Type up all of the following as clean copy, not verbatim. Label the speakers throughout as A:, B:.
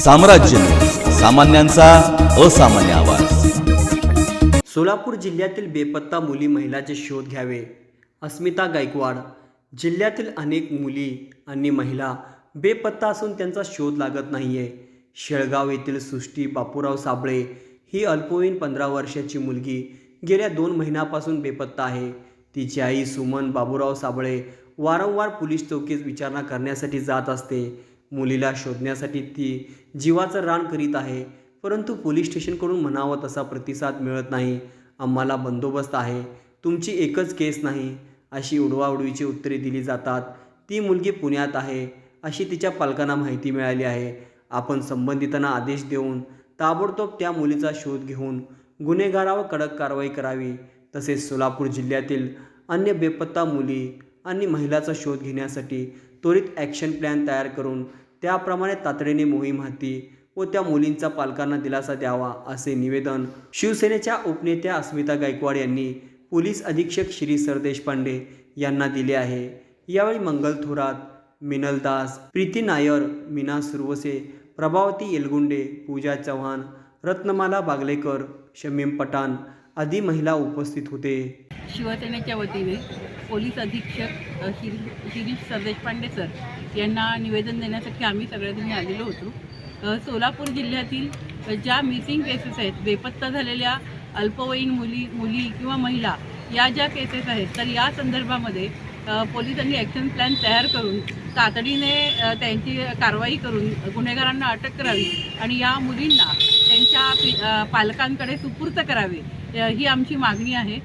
A: साम्राज्य, सामान्यांचा असामान्य आवाज।
B: सोलापूर जिल्ह्यातील बेपत्ता मुली महिलांचे शोध घ्यावे। अस्मिता गायकवाड। जिल्ह्यातील अनेक मुली आणि महिला बेपत्ता असून त्यांचा शोध लागत नाहीये। शेळगाव येथील सृष्टी बापूराव साबळे ही अल्पवयीन 15 वर्षाची मुलगी गेल्या 2 महिन्यापासून बेपत्ता आहे। तिची आई सुमन बाबूराव साबळे वारंवार पोलीस चौकीत विचारणा करण्यासाठी जात असते। मुलीला शोधण्यासाठी ती जीवाचं रान करीत आहे, परंतु पोलीस स्टेशनकडून म्हणावा तसा प्रतिसाद मिळत नाही। आम्हाला बंदोबस्त आहे, तुमची एकच केस नाही, अशी उडवाउडवीची उत्तरे दिली जातात। ती मुलगी पुण्यात आहे अशी तिच्या पालकांना माहिती मिळाली आहे। आपण संबंधितांना आदेश देऊन ताबडतोब त्या मुलीचा शोध घेऊन गुन्हेगारावर कडक कारवाई करावी। तसेच सोलापूर जिल्ह्यातील अन्य बेपत्ता मुली आणि महिलांचा शोध घेण्यासाठी त्वरित ॲक्शन प्लॅन तयार करून त्याप्रमाणे तातडीने मोहीम हाती व त्या मुलींचा पालकांना दिलासा द्यावा, असे निवेदन शिवसेनेच्या उपनेत्या अस्मिता गायकवाड यांनी पोलीस अधीक्षक श्री सरदेशपांडे यांना दिले आहे। यावेळी मंगल थोरात, मिनल दास, प्रीती नायर, मीना सुरवसे, प्रभावती येलगुंडे, पूजा चव्हाण, रत्नमाला बागलेकर, शमीम पठाण आदी महिला उपस्थित होते।
C: शिवसेनेच्या वतीने पोलीस अधीक्षक श्री सरदेशपांडे सर यांना निवेदन देण्यासाठी आम्ही सगळेजणी आलेलो होतो। सोलापूर जिल्ह्यातील ज्या मिसिंग केसेस आहेत, बेपत्ता झालेल्या अल्पवयीन मुली किंवा महिला या ज्या केसेस आहेत, तर या संदर्भामध्ये पोलिसांनी ॲक्शन प्लॅन तयार करून तातडीने त्यांची कारवाई करून गुन्हेगारांना अटक करावी आणि या मुलींना त्यांच्या पालकांकडे सुपूर्द करावे, ही आमची मागणी आहे।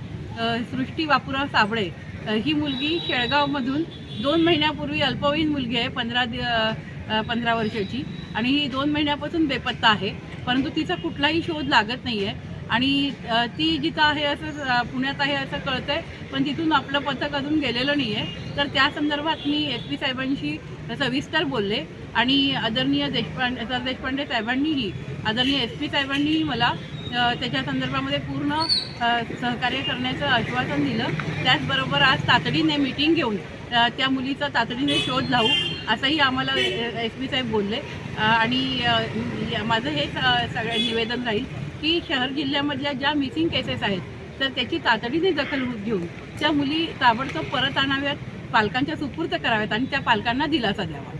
C: सृष्टी बापूराव साबळे ही मुलगी शेळगावमधून 2 महिन्यापूर्वी अल्पवयीन मुलगी आहे, 15 वर्षाची, आणि ही 2 महिन्यापासून बेपत्ता आहे, परंतु तिचा कुठलाही शोध लागत नाही आहे। आणि ती जिथं आहे असं पुण्यात आहे असं कळतं आहे, पण तिथून आपलं पथक अजून गेलेलं नाही आहे। तर त्या संदर्भात मी SP साहेबांशी सविस्तर बोलले आणि आदरणीय देशपांडे साहेबांनीही, आदरणीय SP साहेबांनीही मला त्याच्या संदर्भामध्ये पूर्ण सहकार्य करण्याचं आश्वासन दिलं। त्याचबरोबर आज तातडीने मीटिंग घेऊन त्या मुलीचा तातडीने शोध लावू असंही आम्हाला SP साहेब बोलले। आणि माझं हेच सगळं निवेदन राहील की शहर जिल्ह्यामधल्या ज्या मिसिंग केसेस आहेत, तर त्याची तातडीने दखल घेऊन त्या मुली ताबडतोब परत आणाव्यात, पालकांच्या सुपूर्द कराव्यात आणि त्या पालकांना दिलासा द्यावा।